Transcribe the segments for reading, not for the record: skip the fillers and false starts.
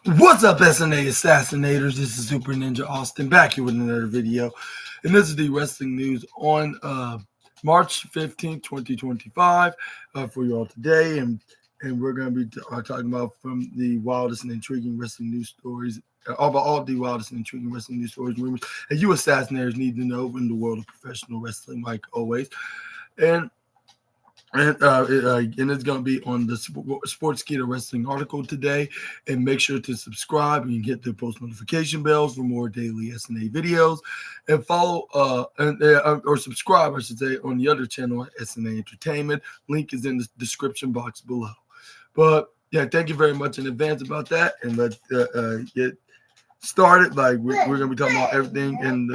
What's up, SNA Assassinators? This is Super Ninja Austin back here with another video. And this is the wrestling news on March 15th, 2025 for you all today. And we're going to be talking about from the wildest and intriguing wrestling news stories, about all the wildest and intriguing wrestling news stories and rumors that you assassinators need to know in the world of professional wrestling, like always. And it's going to be on the Sportskeeda Wrestling article today. And make sure to subscribe and hit the post notification bells for more daily SNA videos. And follow or subscribe, I should say, on the other channel at SNA Entertainment. Link is in the description box below. But yeah, thank you very much in advance about that. And let's get started. Like we're going to be talking about everything in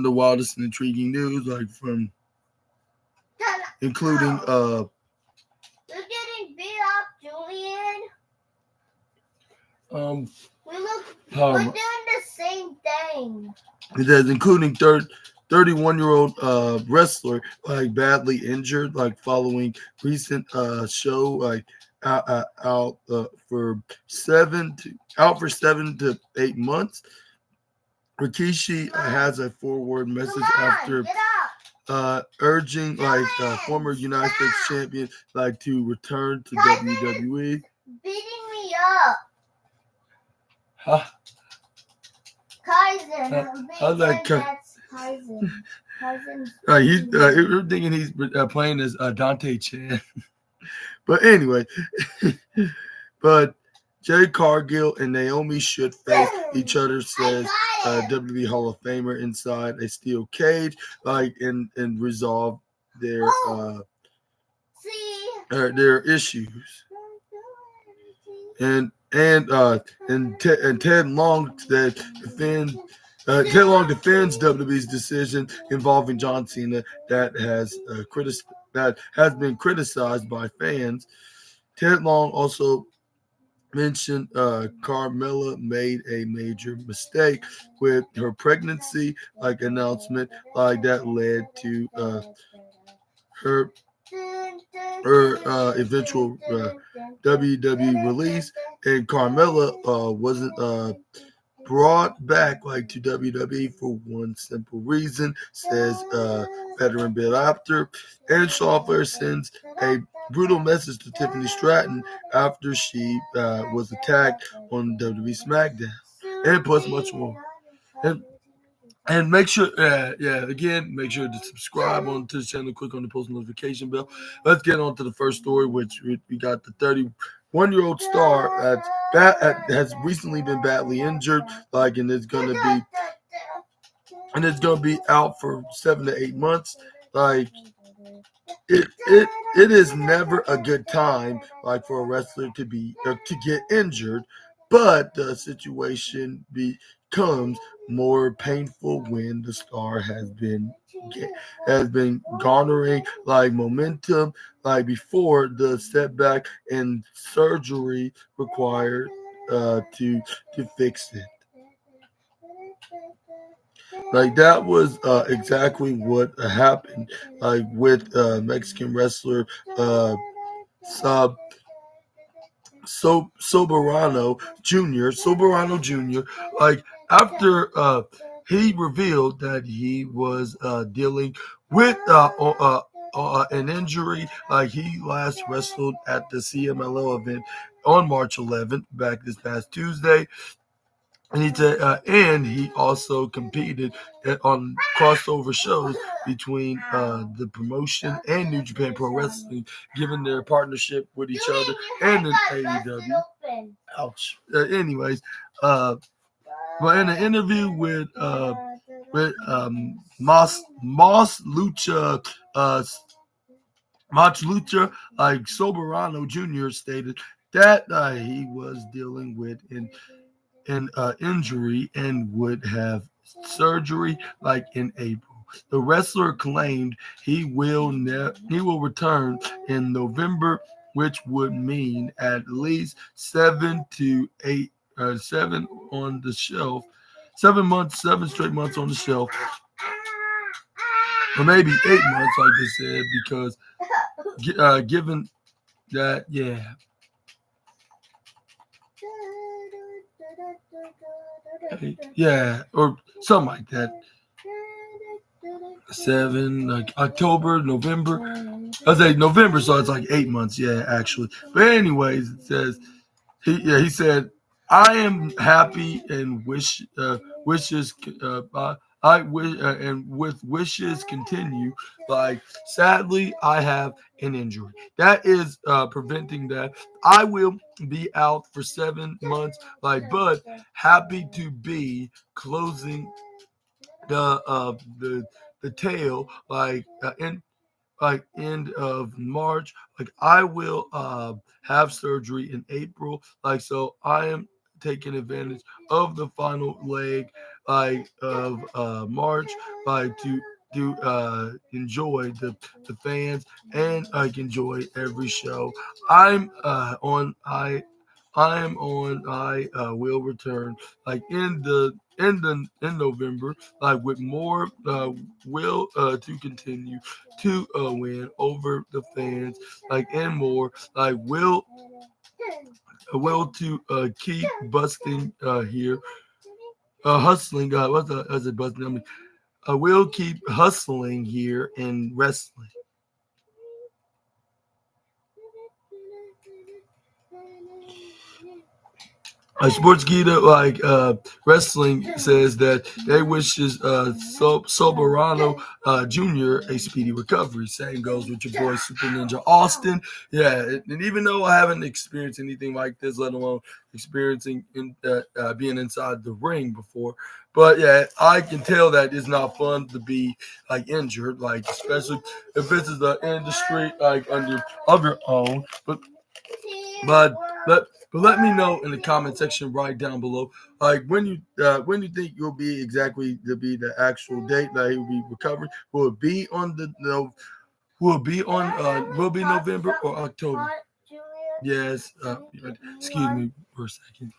the wildest and intriguing news, like from including You're getting beat up, Julian. We're doing the same thing. It says including 31-year-old wrestler badly injured, following recent show out for 7 to 8 months. Rikishi has a forward message after urging former United States champion to return to WWE. Beating me up. Huh? Kaizen. How's that? Kaizen. You're thinking he's playing as Dante Chan. But anyway, but Jay Cargill and Naomi should face each other, says WWE Hall of Famer inside a steel cage, and resolve their issues. And Ted Long defends WWE's decision involving John Cena that has been criticized by fans. Ted Long also mentioned Carmella made a major mistake with her pregnancy announcement that led to her eventual WWE release, and Carmella wasn't brought back to WWE for one simple reason, says veteran Bill Apter. And Shaw Flair sends a brutal message to Tiffany Stratton after she was attacked on WWE SmackDown, and plus much more. And make sure, make sure to subscribe onto the channel, click on the post notification bell. Let's get on to the first story, which we got the 31-year-old star has recently been badly injured, and it's gonna be out for 7 to 8 months. It is never a good time for a wrestler to get injured, but the situation becomes more painful when the star has been garnering momentum before the setback and surgery required to fix it. That was exactly what happened with Mexican wrestler Soberano Jr. After he revealed that he was dealing with an injury. He last wrestled at the CMLL event on March 11th, back this past Tuesday. And he also competed on crossover shows between the promotion and New Japan Pro Wrestling, given their partnership with each other and in AEW. Ouch. Anyways, but in an interview with Mas Lucha, Soberano Jr. stated that he was dealing with an injury and would have surgery in April. The wrestler claimed he will return in November, which would mean at least 7 on the shelf, 7 straight months on the shelf, or maybe 8 months, like they said, because given that, Yeah, or something like that. 7, like October, November. I say November, so it's like 8 months. Yeah, actually. But anyways, it says he said, I am happy and wishes I wish and with wishes continue. Like sadly, I have an injury that is preventing that. I will be out for 7 months. Like, but happy to be closing the the tail in like end of March. Like I will have surgery in April. Like so I am taking advantage of the final leg of March to enjoy the fans and like enjoy every show. I'm on I am on I will return like in November like with more will to continue to win over the fans, like and more, like will to keep busting here, hustling. What's it busting? I mean, I will keep hustling here in wrestling. Sports Gita wrestling says that they wishes Soberano Jr. a speedy recovery. Same goes with your boy Super Ninja Austin. Yeah, and even though I haven't experienced anything like this, let alone experiencing being inside the ring before, but yeah, I can tell that it's not fun to be like injured, like especially if this is the industry like under of your own. But let me know in the comment section right down below, like when you think you'll be exactly to be the actual date that you'll be recovering. Will it be on the no? Will be November or October? Yes. Excuse me for a second.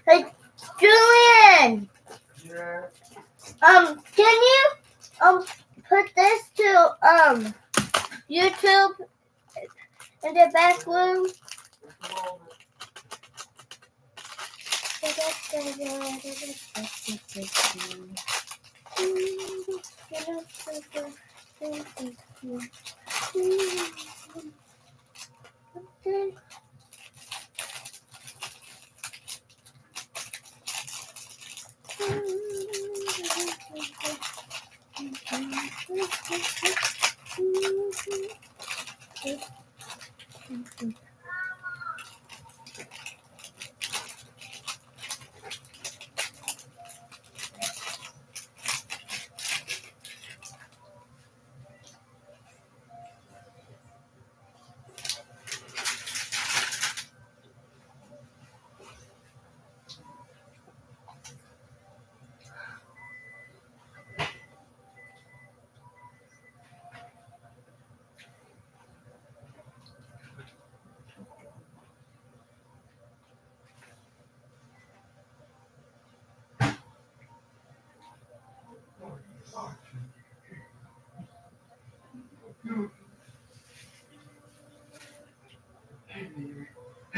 Hey, Julian. Yeah. Can you put this to YouTube in the back room? Hey,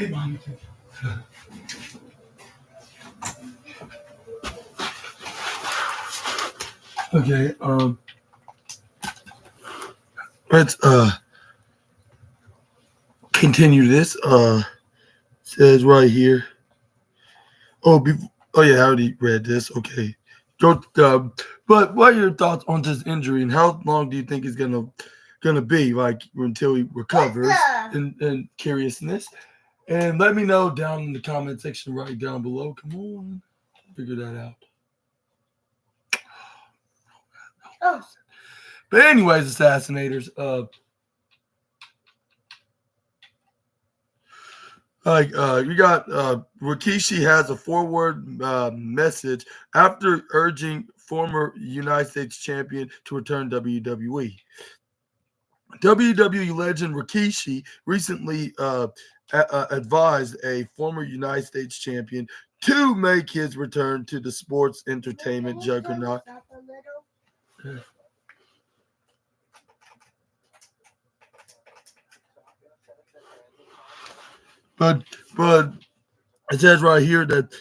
Mom. Okay. Let's continue this. Says right here. Oh yeah, I already read this. Okay. Go. But what are your thoughts on this injury and how long do you think it's gonna be like until he recovers? And curiousness. And let me know down in the comment section right down below. Come on, figure that out. Oh. But anyways, assassinators. You got Rikishi has a forward message after urging former United States champion to return WWE. WWE legend Rikishi recently advised a former United States champion to make his return to the sports entertainment juggernaut. But it says right here that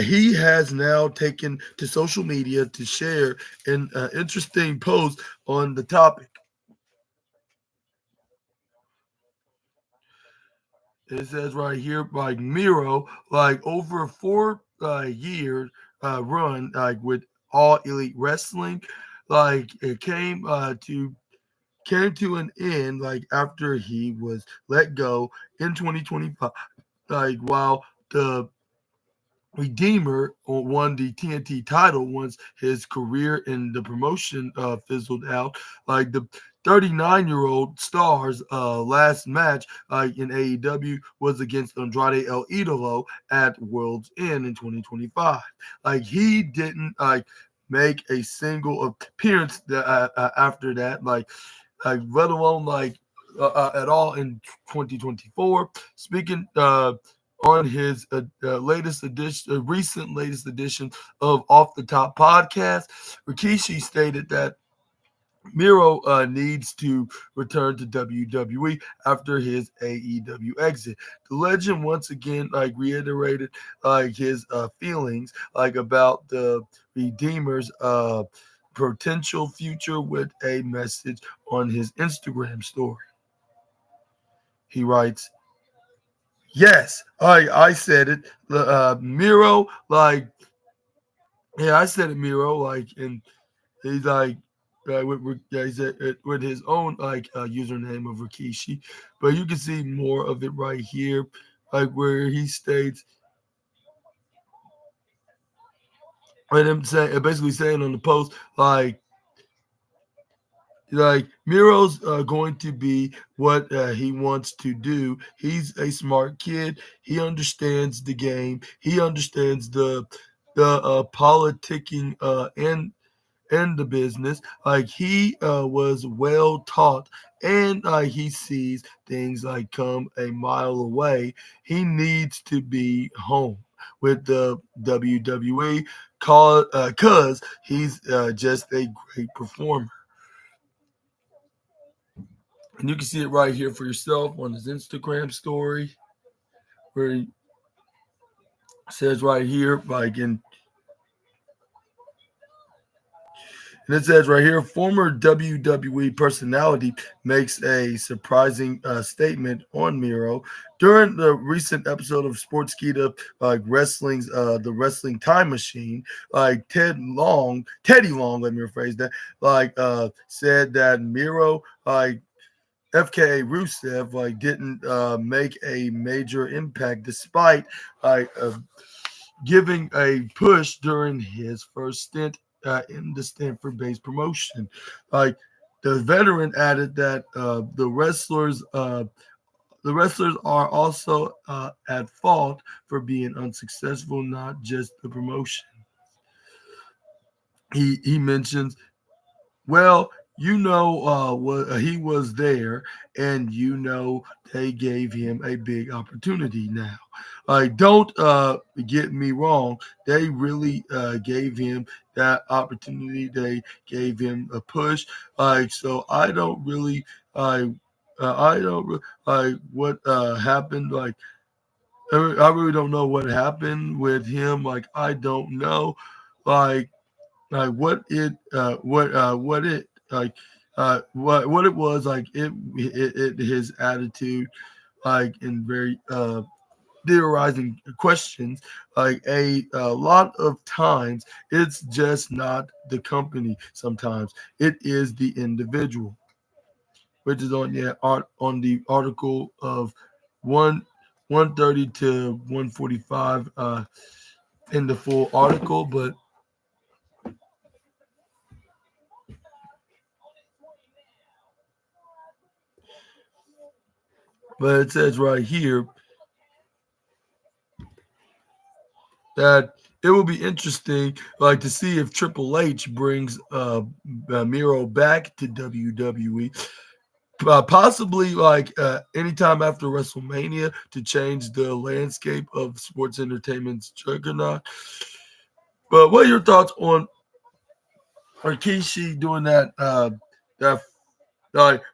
he has now taken to social media to share an interesting post on the topic. It says right here, like Miro, like over a 4 year run, like with All Elite Wrestling, like it came to an end, like after he was let go in 2025, like while the Redeemer won the TNT title once his career in the promotion fizzled out. Like the 39-year-old star's last match in AEW was against Andrade El Idolo at World's End in 2025. Like he didn't make a single appearance after that. Let alone at all in 2024. Speaking on his recent latest edition of Off the Top podcast, Rikishi stated that Miro needs to return to WWE after his AEW exit. The legend once again reiterated his feelings about the Redeemer's potential future with a message on his Instagram story. He writes, "Yes, I said it. Miro, I said it, Miro, and he's he said it with his own username of Rikishi, but you can see more of it right here, where he states, and him saying, basically saying on the post, Miro's going to be what he wants to do. He's a smart kid. He understands the game. He understands the politicking and the business. He was well taught, and he sees things come a mile away. He needs to be home with the WWE cause he's just a great performer." And you can see it right here for yourself on his Instagram story, where he says right here, And it says right here, former WWE personality makes a surprising statement on Miro during the recent episode of Sportskeeda, like wrestling's the Wrestling Time Machine. Like Teddy Long, let me rephrase that. Said that Miro, FKA Rusev, didn't make a major impact despite like giving a push during his first stint in the Stanford-based promotion. Like the veteran added that the wrestlers are also at fault for being unsuccessful, not just the promotion. He mentions, well, he was there, and they gave him a big opportunity now. Don't get me wrong, they really gave him that opportunity. They gave him a push. So I don't what happened. I really don't know what happened with him. I don't know. Like what it what it was his attitude and very theorizing questions a lot of times it's just not the company. Sometimes it is the individual, which is on the article of 130 to 145 in the full article. But it says right here that it will be interesting, to see if Triple H brings Miro back to WWE, possibly anytime after WrestleMania to change the landscape of sports entertainment's juggernaut. But what are your thoughts on Rikishi doing that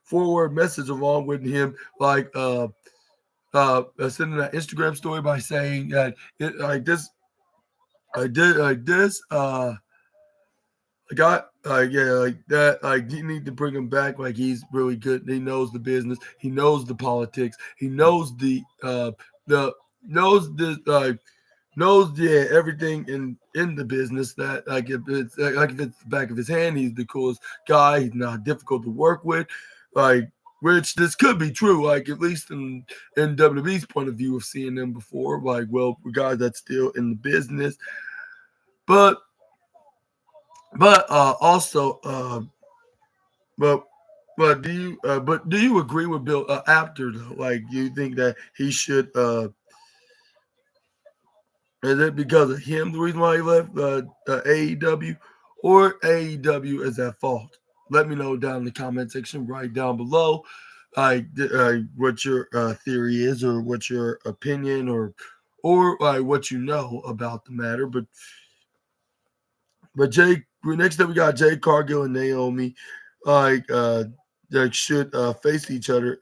forward message along with him, sending that Instagram story by saying that it like this I did like this. I got yeah, like that. Like you need to bring him back. Like he's really good. He knows the business. He knows the politics. He knows the knows this knows everything in the business. That if it's the back of his hand, he's the coolest guy. He's not difficult to work with. Like which this could be true. Like at least in WWE's point of view of seeing them before. Like well, guys that's still in the business, but also but do you agree with Bill after though? Like do you think that he should is it because of him the reason why he left AEW, or AEW is at fault? Let me know down in the comment section right down below what your theory is, or what your opinion, or what you know about the matter. But next up we got Jay Cargill and Naomi, like uh, that should face each other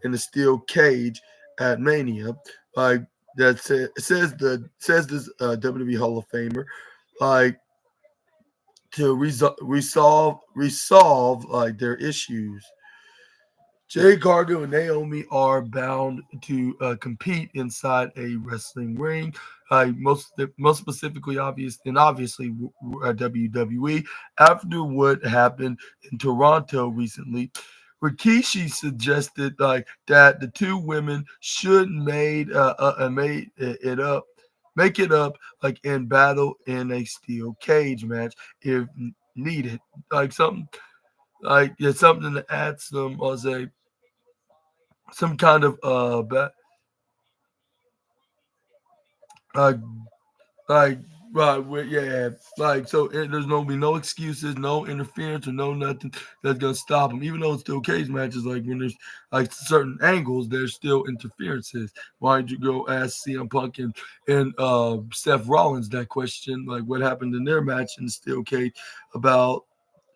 in a steel cage at Mania. Like says this WWE Hall of Famer, like to resolve their issues. Jay Cargill and Naomi are bound to compete inside a wrestling ring. Most specifically, obviously WWE. After what happened in Toronto recently, Rikishi suggested that the two women should make it up in battle in a steel cage match if needed. Like something something to add some kind of uh like yeah, so there's no be no excuses, no interference, or no nothing that's gonna stop them. Even though it's still cage matches, like when there's certain angles, there's still interferences. Why did you go ask CM Punk and Seth Rollins that question? Like what happened in their match in the steel cage about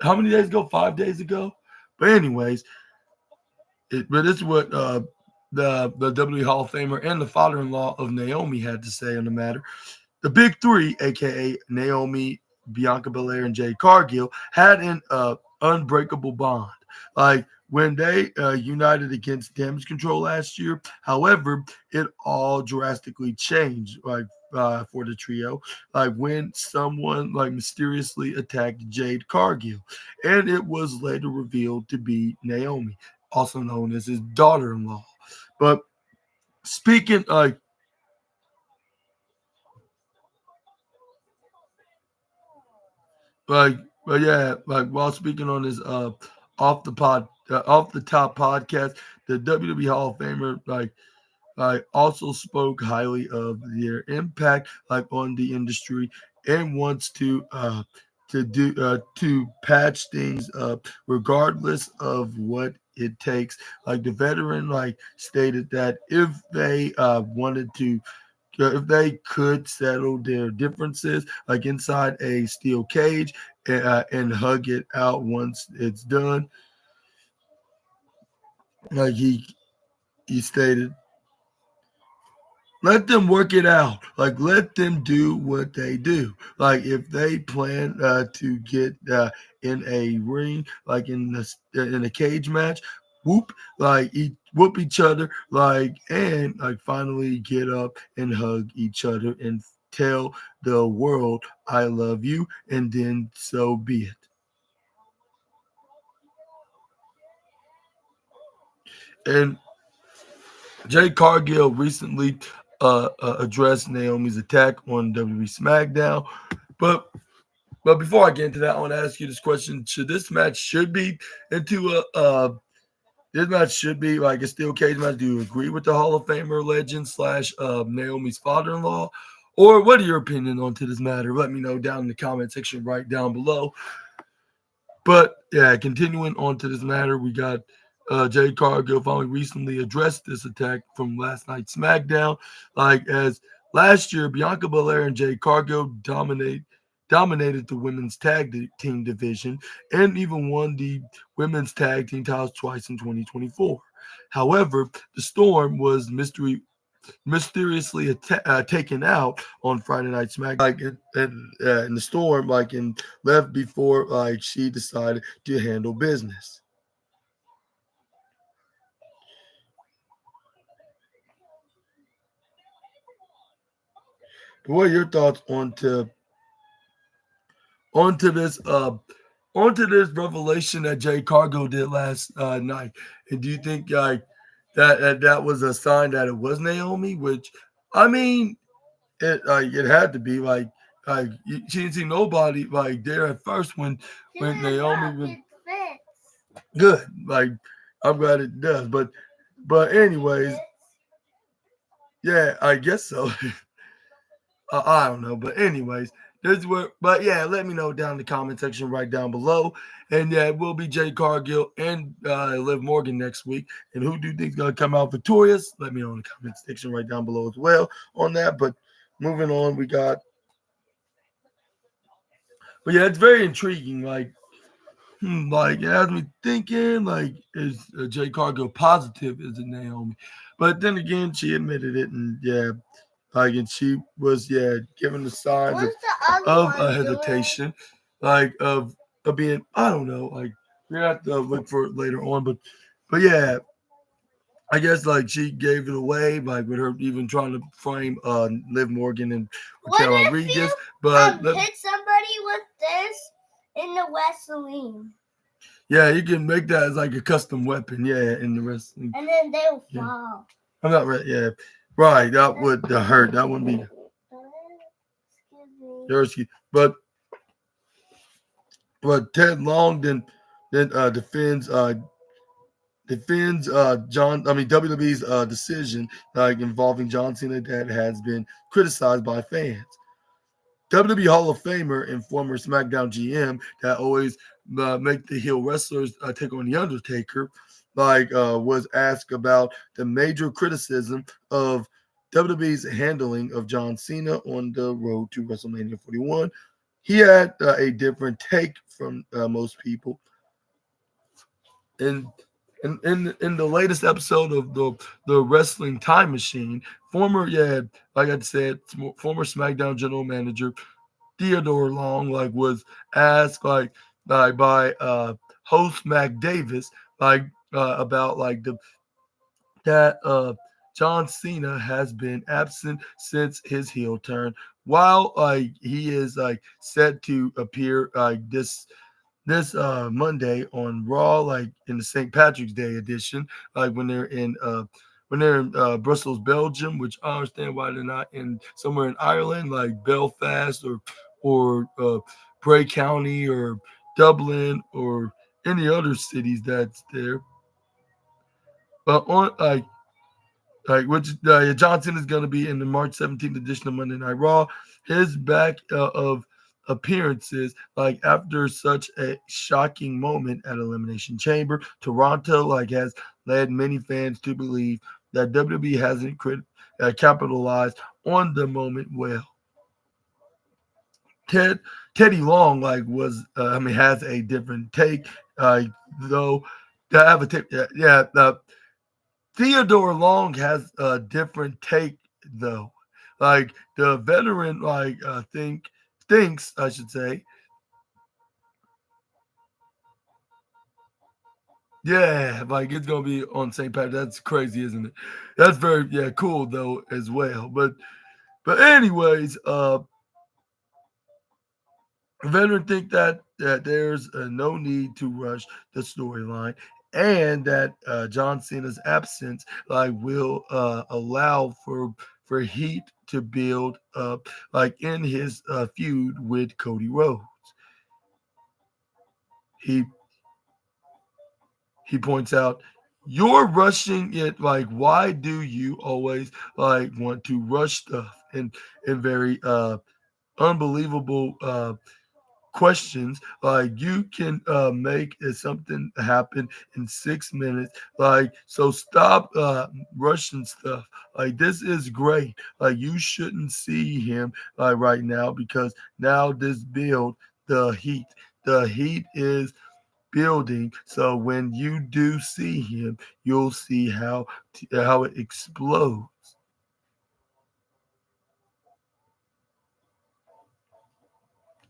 how many days ago? 5 days ago. But anyways, but this is what the WWE Hall of Famer and the father-in-law of Naomi had to say on the matter. The Big Three, aka Naomi, Bianca Belair and Jade Cargill had an unbreakable bond. Like when they united against Damage Control last year. However, it all drastically changed. Like for the trio, like when someone like mysteriously attacked Jade Cargill, and it was later revealed to be Naomi, also known as his daughter-in-law. But speaking like but yeah, like while speaking on this off the top podcast, the WWE Hall of Famer also spoke highly of their impact like on the industry and wants to patch things up regardless of what it takes. Like the veteran stated that if they could settle their differences like inside a steel cage and hug it out once it's done, like he stated, let them work it out. Like let them do what they do. Like if they plan to get in a ring, like in a cage match, whoop each other, and finally get up and hug each other and tell the world I love you, and then so be it. And Jay Cargill recently addressed Naomi's attack on WWE SmackDown, but before I get into that, I want to ask you this question: should be into this match should be like a steel cage match? Do you agree with the Hall of Famer legend slash Naomi's father-in-law, or what are your opinion on to this matter? Let me know down in the comment section right down below. But yeah, continuing on to this matter, we got Jade Cargill finally recently addressed this attack from last night's SmackDown. Like as last year, Bianca Belair and Jade Cargill dominated the women's team division and even won the women's tag team titles twice in 2024. However, the Storm was mysteriously taken out on Friday Night SmackDown, in the Storm, and left before she decided to handle business. But what are your thoughts onto this onto this revelation that Jay Cargo did last night? And do you think that was a sign that it was Naomi? Which I mean, it had to be she didn't see nobody there at first when Naomi was good. Like I'm glad it does, but anyways, yeah, I guess so. I don't know, but anyways, this is where. But yeah, let me know down in the comment section right down below, and yeah, it will be Jay Cargill and Liv Morgan next week. And who do you think is gonna come out victorious? Let me know in the comment section right down below as well on that. But moving on, but yeah, it's very intriguing. It has me thinking, is Jay Cargill positive as a Naomi? But then again, she admitted it, and yeah, and she was, given the signs of a hesitation, of being, I don't know, we have to look for it later on, but yeah, I guess she gave it away, with her even trying to frame Liv Morgan and Raquel Rodriguez. But hit somebody with this in the wrestling. Yeah, you can make that as a custom weapon, in the wrestling. And then they'll fall. I'm not right, right. That would hurt. That wouldn't be. Excuse me. But Ted Long then defends WWE's decision involving John Cena that has been criticized by fans. WWE Hall of Famer and former SmackDown GM that always make the heel wrestlers take on the Undertaker, was asked about the major criticism of WWE's handling of John Cena on the road to WrestleMania 41. He had a different take from most people. In the latest episode of the Wrestling Time Machine, former SmackDown general manager Theodore Long was asked by host Mac Davis about the that John Cena has been absent since his heel turn, while he is set to appear this Monday on Raw, in the St. Patrick's Day edition, when they're in Brussels, Belgium, which I understand why they're not in somewhere in Ireland, like Belfast or Bray County or Dublin or any other cities that's there. But on which Johnson is going to be in the March 17th edition of Monday Night Raw. His back of appearances, after such a shocking moment at Elimination Chamber, Toronto has led many fans to believe that WWE hasn't capitalized on the moment well. Ted Teddy Long has a different take, though. I have a take. Yeah, Theodore Long has a different take though. The veteran thinks I should say. Yeah, it's gonna be on St. Patrick. That's crazy, isn't it? That's very cool though as well. But anyways, veteran think that there's no need to rush the storyline, and that John Cena's absence will allow for heat to build up in his feud with Cody Rhodes. He he points out, you're rushing it. Why do you always want to rush stuff in very unbelievable questions. You can make something happen in 6 minutes. So stop rushing stuff. This is great. You shouldn't see him right now, because now this build the heat is building. So when you do see him, you'll see how it explodes.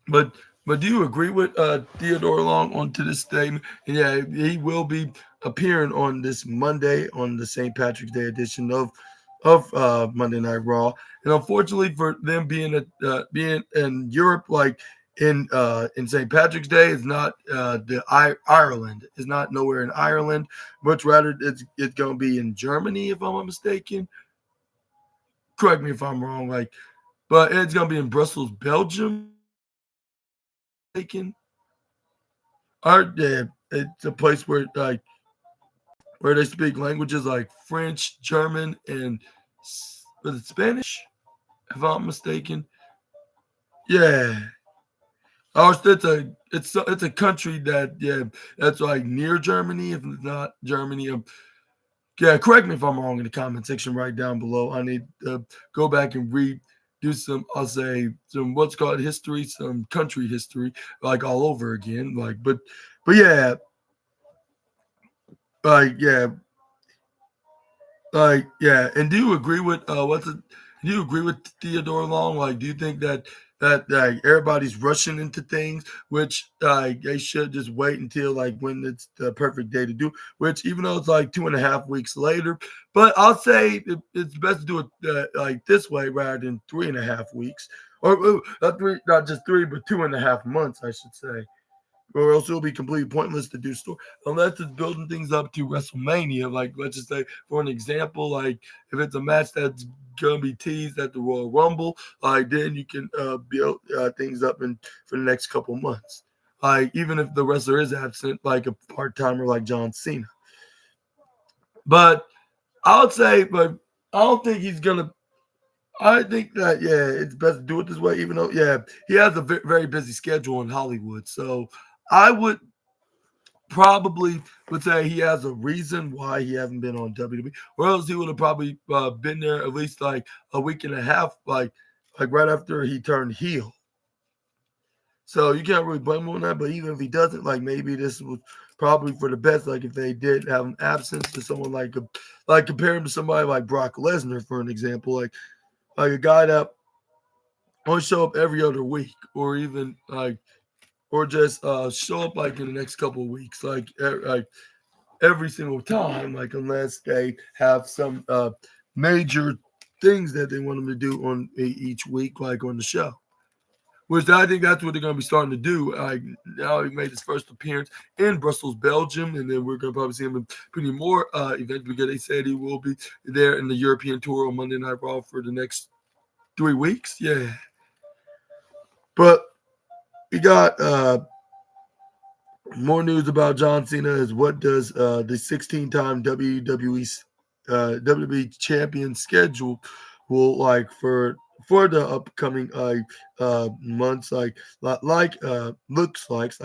But do you agree with Theodore Long onto this statement? And yeah, he will be appearing on this Monday on the St. Patrick's Day edition of Monday Night Raw. And unfortunately for them being in Europe, in St. Patrick's Day, is not Ireland. Is not nowhere in Ireland. Much rather, it's going to be in Germany, if I'm not mistaken. Correct me if I'm wrong. But it's going to be in Brussels, Belgium. Mistaken. Art there. It's a place where they speak languages like French, German, and was it Spanish? If I'm mistaken. Yeah. Oh, it's a country that's near Germany, if not Germany. Yeah, correct me if I'm wrong in the comment section right down below. I need to go back and do some, I'll say, some what's called history, some country history, all over again. But yeah, yeah, yeah. And do you agree with do you agree with Theodore Long? Do you think that everybody's rushing into things, which they should just wait until when it's the perfect day to do? Which, even though it's 2.5 weeks later, but I'll say it's best to do it this way rather than 3.5 weeks, or not three, not just three, but 2.5 months, I should say, or else it'll be completely pointless to do story unless it's building things up to WrestleMania. Let's just say, for an example, if it's a match that's gonna be teased at the Royal Rumble, then you can build things up for the next couple months. Even if the wrestler is absent, like a part timer like John Cena. But I would say, but I don't think he's gonna. I think that it's best to do it this way. Even though he has a very busy schedule in Hollywood, so I probably would say he has a reason why he hasn't been on WWE, or else he would have probably been there at least a week and a half, right after he turned heel. So you can't really blame him on that. But even if he doesn't, maybe this was probably for the best. If they did have an absence to someone compare him to somebody like Brock Lesnar, for an example, like a guy that only show up every other week, or even or just show up like in the next couple of weeks, like every single time, like unless they have some major things that they want them to do on each week, like on the show. Which I think that's what they're going to be starting to do. Like now, he made his first appearance in Brussels, Belgium, and then we're going to probably see him in pretty more events because they said he will be there in the European tour on Monday Night Raw for the next 3 weeks. Yeah, but we got more news about John Cena is what does the 16-time WWE champion schedule will like for the upcoming months looks like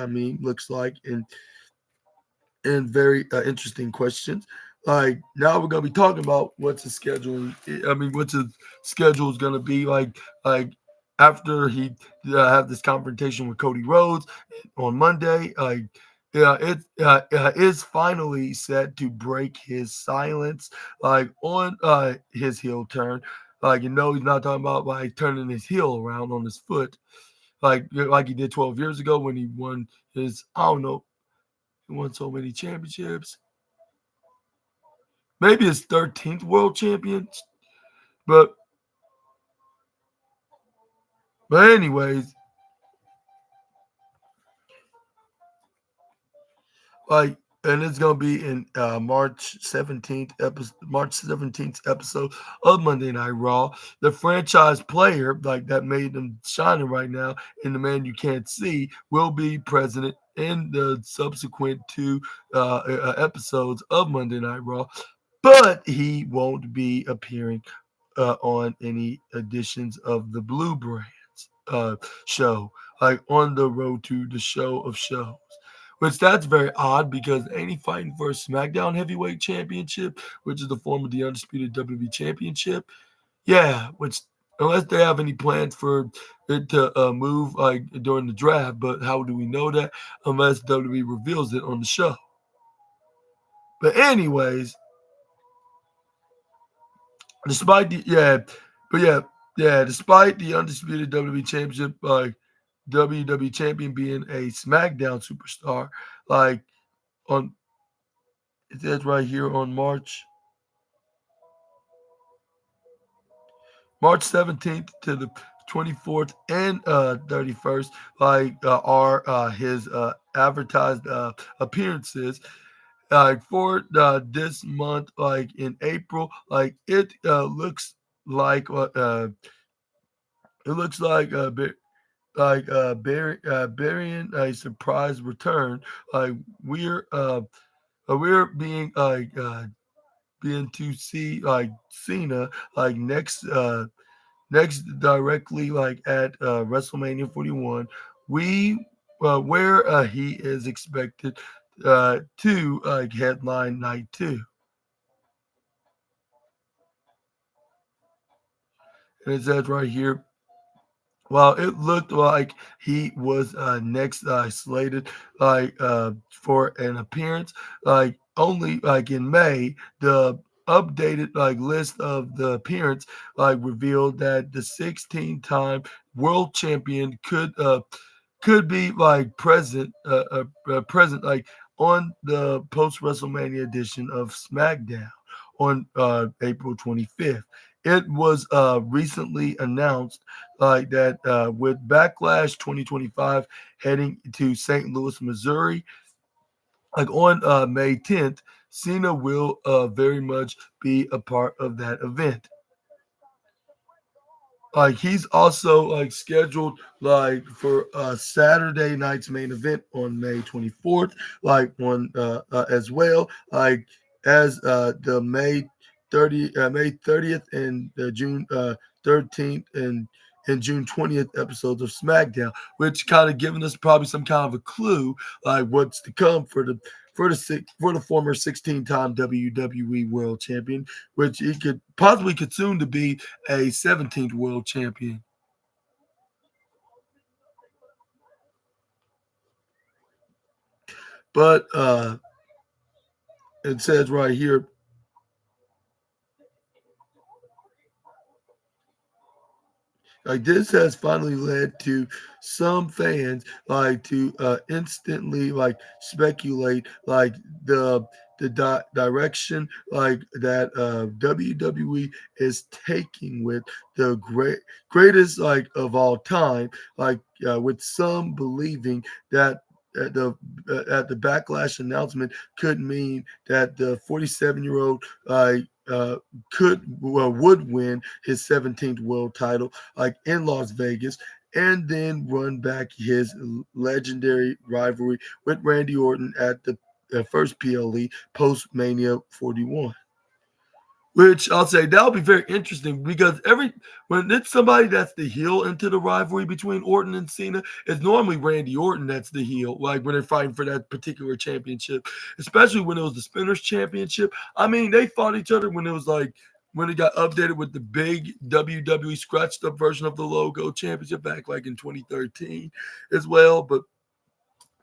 and very interesting questions. Like now we're gonna be talking about what's the schedule. I mean, what's the schedule is gonna be like after he have this confrontation with Cody Rhodes on Monday. Yeah, it is finally set to break his silence, like on his heel turn. Like he's not talking about like turning his heel around on his foot, like he did 12 years ago when he won his I don't know he won so many championships. Maybe his 13th world champion. But anyways, like and it's gonna be in March 17th episode of Monday Night Raw. The franchise player, like that made them shining right now, and the man you can't see will be president in the subsequent two episodes of Monday Night Raw, but he won't be appearing on any editions of the Blue Brands show, like on the road to the show of shows. Which that's very odd because ain't he fighting for a SmackDown Heavyweight Championship, which is the form of the undisputed WWE Championship? Yeah, which unless they have any plans for it to move like during the draft, but how do we know that unless WWE reveals it on the show? But anyways, despite the but despite the undisputed WWE Championship, like WWE Champion being a SmackDown superstar, like on it says right here on March 17th to the 24th and 31st, like are his advertised appearances. For this month, like in April, like it looks like burying a surprise return. Like we're being to see like Cena like next directly like at WrestleMania 41. We where he is expected to like headline night two. And it says right here, well, it looked like he was next slated for an appearance only like in May. The updated like list of the appearance revealed that the 16-time world champion could be like present like on the post WrestleMania edition of SmackDown on April 25th. It was recently announced that with Backlash 2025 heading to St. Louis, Missouri, like on May 10th, Cena will very much be a part of that event. Like he's also like scheduled like for Saturday night's main event on May 24th, like on as well, like as the May 30th and June 13th and June 20th episodes of SmackDown, which kind of giving us probably some kind of a clue like what's to come for the former 16-time WWE World Champion, which he could possibly could soon to be a 17th world champion. But it says right here, Like this has finally led to some fans like to instantly like speculate like the direction like that WWE is taking with the greatest like of all time, like with some believing that the backlash announcement could mean that the 47-year-old could would win his 17th world title like in Las Vegas, and then run back his legendary rivalry with Randy Orton at the first PLE post Mania 41. Which I'll say that'll be very interesting because when it's somebody that's the heel into the rivalry between Orton and Cena, it's normally Randy Orton that's the heel, like when they're fighting for that particular championship, especially when it was the Spinners Championship. I mean, they fought each other when it was like when it got updated with the big WWE scratched up version of the logo championship back like in 2013 as well.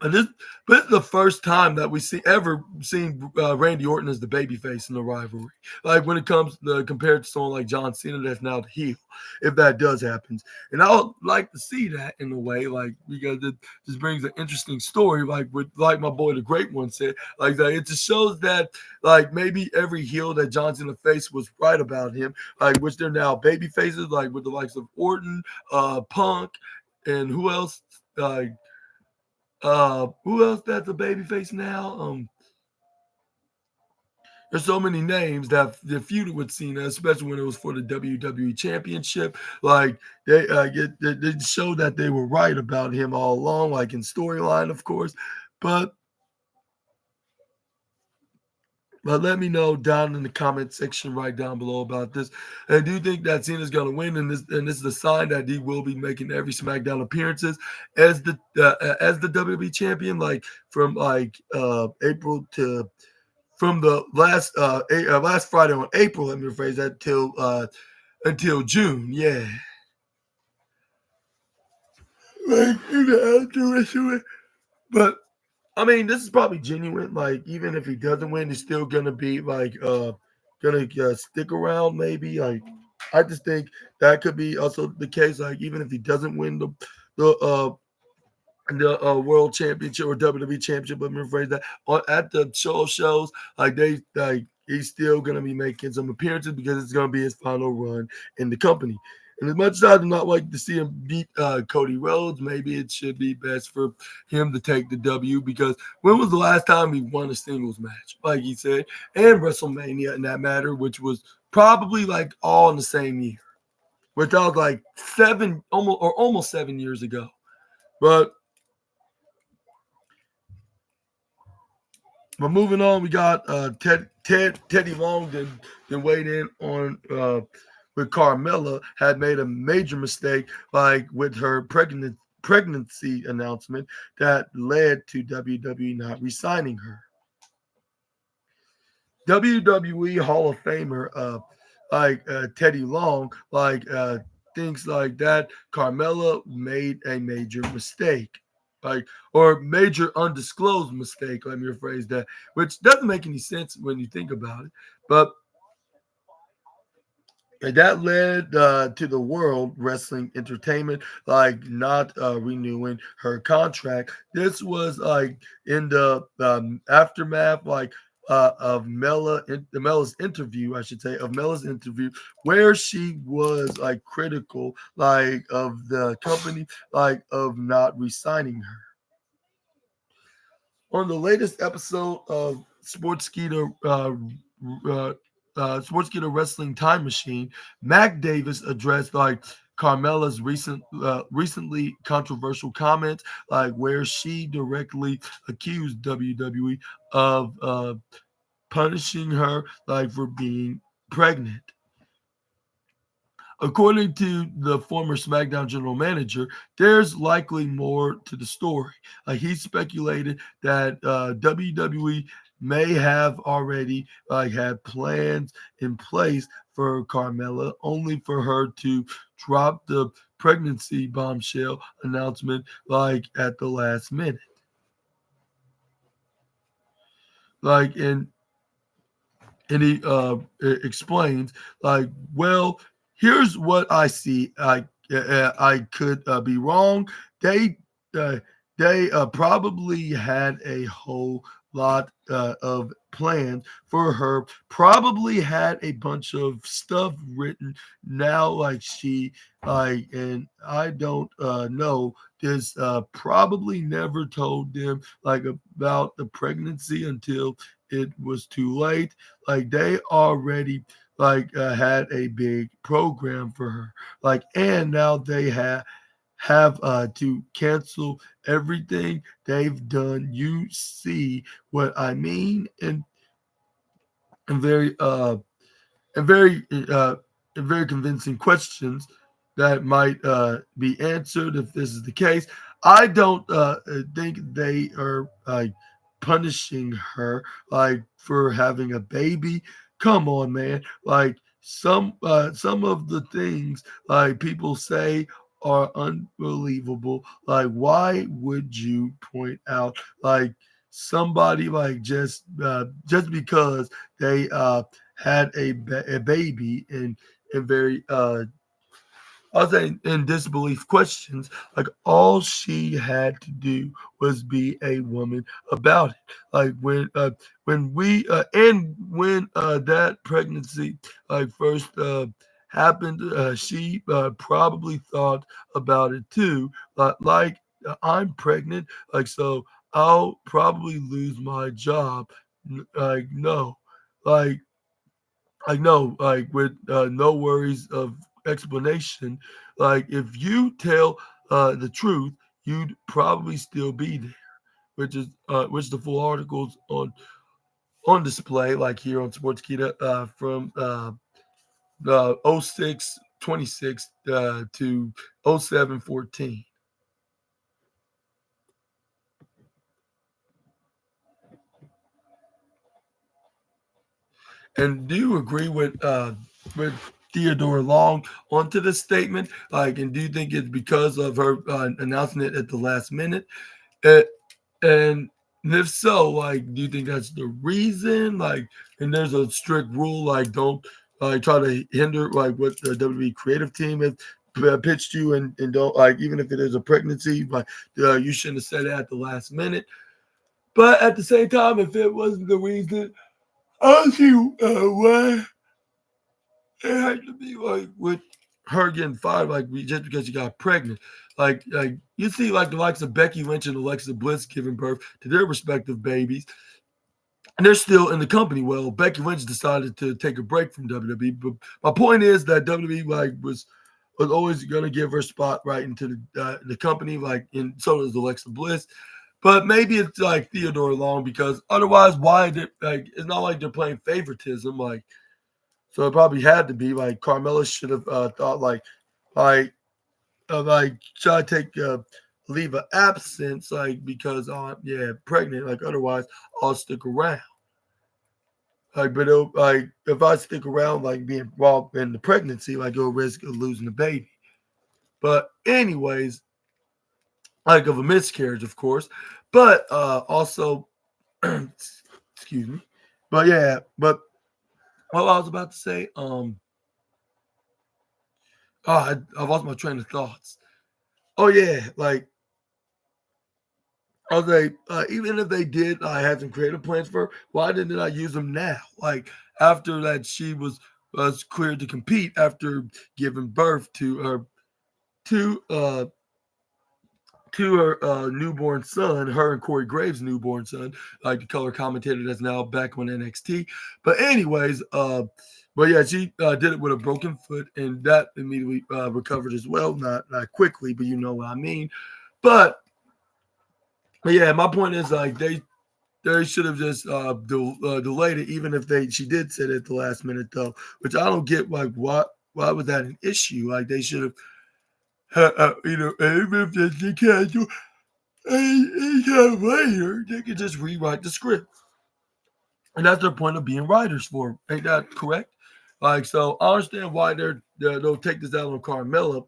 And this is the first time that we ever seen Randy Orton as the babyface in the rivalry. Like when it comes to compared to someone like John Cena, that's now the heel. If that does happen, and I would like to see that in a way, like because it just brings an interesting story. Like my boy the Great One said, like it just shows that like maybe every heel that John Cena faced was right about him. Like which they're now baby faces, like with the likes of Orton, Punk, and who else? Who else that's a babyface now? There's so many names that the feuded with Cena, especially when it was for the WWE Championship. Like they showed that they were right about him all along, like in storyline, of course. But let me know down in the comment section right down below about this. And do you think that Cena's going to win? And this is a sign that he will be making every SmackDown appearances as the WWE champion, like from like April to from the last Friday on April. Let me rephrase that until June. Yeah, like but I mean, this is probably genuine. Like, even if he doesn't win, he's still gonna be like gonna stick around. Maybe like I just think that could be also the case. Like, even if he doesn't win the world championship or WWE championship, let me rephrase that. At the shows, like he's still gonna be making some appearances because it's gonna be his final run in the company. And as much as I do not like to see him beat Cody Rhodes, maybe it should be best for him to take the W because when was the last time he won a singles match, like he said, and WrestleMania in that matter, which was probably like all in the same year, which that was like almost 7 years ago. But moving on, we got Teddy Long then weighed in on with Carmella had made a major mistake like with her pregnancy announcement that led to WWE not re-signing her. WWE Hall of Famer Teddy Long thinks like that Carmella made a major mistake. Like or major undisclosed mistake, let me rephrase that, which doesn't make any sense when you think about it. But and that led to the World Wrestling Entertainment like not renewing her contract. This was like in the aftermath, like of Mella's interview, I should say, of Mella's interview, where she was like critical, like of the company, like of not resigning her. On the latest episode of uh, Sportskeeda Wrestling Time Machine, Mac Davis addressed like Carmella's recently controversial comments, like where she directly accused WWE of punishing her like for being pregnant. According to the former SmackDown general manager, there's likely more to the story. He speculated that WWE may have already had plans in place for Carmella, only for her to drop the pregnancy bombshell announcement like at the last minute. Like and he explains like, well, here's what I see. I could be wrong. They uh, they probably had a whole lot of plans for her. Probably had a bunch of stuff written now, like she and I don't know. This probably never told them like about the pregnancy until it was too late. Like they already had a big program for her, and now they have to cancel everything they've done. You see what I mean? And very and very and very convincing questions that might be answered if this is the case. I don't think they are punishing her for having a baby. Come on, man. Some of the things people say are unbelievable. Why would you point out somebody just because they had a baby and very I was saying in disbelief questions, all she had to do was be a woman about it. When we and when that pregnancy first happened, she probably thought about it too. I'm pregnant, so I'll probably lose my job. No, like no, with no worries of explanation. If you tell the truth, you'd probably still be there, which the full articles on display, here on Sportskeeda from oh 06/26 to 07/14. And do you agree with Theodore Long onto this statement? And do you think it's because of her announcing it at the last minute? Uh, and if so, do you think that's the reason? And there's a strict rule, don't try to hinder what the WWE creative team has pitched you, and don't even if it is a pregnancy, you shouldn't have said it at the last minute. But at the same time, if it wasn't the reason, I don't see why it had to be with her getting fired, just because she got pregnant. You see, the likes of Becky Lynch and Alexa Bliss giving birth to their respective babies, and they're still in the company. Well, Becky Lynch decided to take a break from WWE, but my point is that WWE was always going to give her spot right into the company, and so does Alexa Bliss. But maybe it's Theodore Long, because otherwise, why did it's not like they're playing favoritism, so it probably had to be Carmella should have thought like should I take leave of absence because I'm pregnant, otherwise I'll stick around. But if I stick around being involved in the pregnancy, it'll risk of losing the baby. But anyways, of a miscarriage, of course. But also excuse me. But yeah, but what I was about to say, I lost my train of thoughts. Oh yeah, I was even if they did, I had some creative plans for her, why didn't I use them now? After that, she was cleared to compete after giving birth to uh to her newborn son, her and Corey Graves' newborn son, the color commentator that's now back on NXT. But anyways, but yeah, she did it with a broken foot, and that immediately recovered as well. Not quickly, but you know what I mean. But yeah, my point is they should have just delayed it, even if she did say it at the last minute though, which I don't get. Why was that an issue? They should have, even if they cancel any time later, they could just rewrite the script, and that's their point of being writers for. Ain't that correct? So I understand why they'll take this out on Carmella.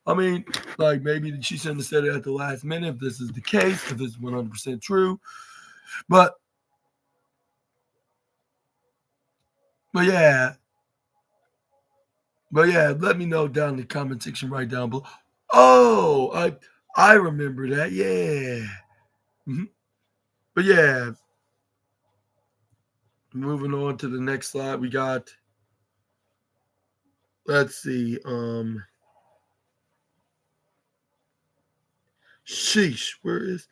I mean, maybe she shouldn't have said it at the last minute if this is the case, if it's 100% true. But yeah, But yeah, let me know down in the comment section right down below. Oh, I remember that. Yeah. Mhm. But yeah, moving on to the next slide, we got. Let's see. Sheesh. Where is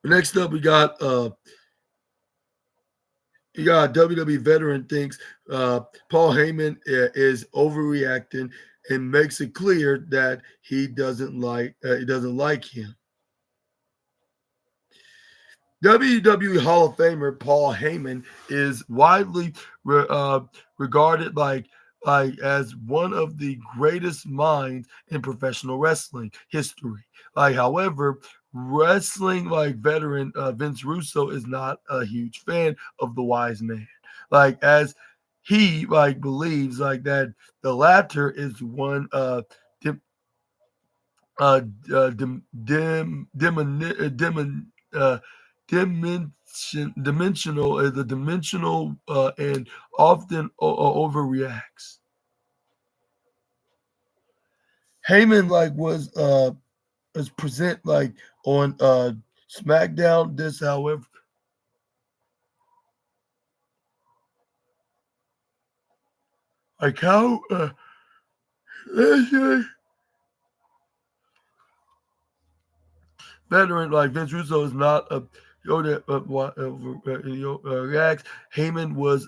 next up? We got you got WWE veteran thinks Paul Heyman is overreacting and makes it clear that he doesn't like him. WWE Hall of Famer Paul Heyman is widely regarded like as one of the greatest minds in professional wrestling history. However, wrestling veteran Vince Russo is not a huge fan of the wise man. As he believes that the latter is one uh, uh, dimensional the dimensional and often overreacts. Heyman was present on SmackDown. This, however, how veteran like Vince Russo is not a Yoda reacts. Heyman was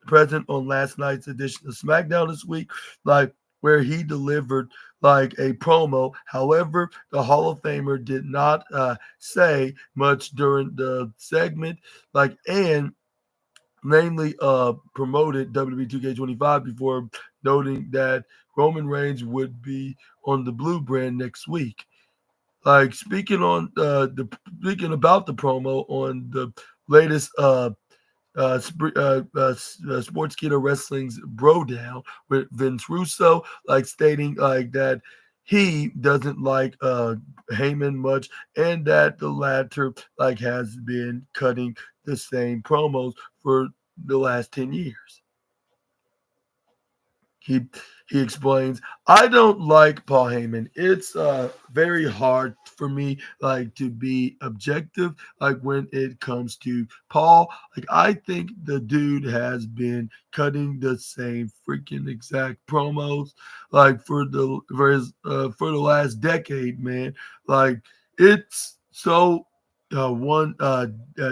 present on last night's edition of SmackDown this week, where he delivered a promo. However, the Hall of Famer did not say much during the segment, and namely promoted WWE 2K25 before noting that Roman Reigns would be on the blue brand next week. Speaking about the promo on the latest Sportskeeda Wrestling's Bro Down with Vince Russo, stating that he doesn't like Heyman much, and that the latter has been cutting the same promos for the last 10 years. He he explains, I don't like Paul Heyman. It's very hard for me to be objective when it comes to Paul. I think the dude has been cutting the same freaking exact promos for the last decade, man. It's so one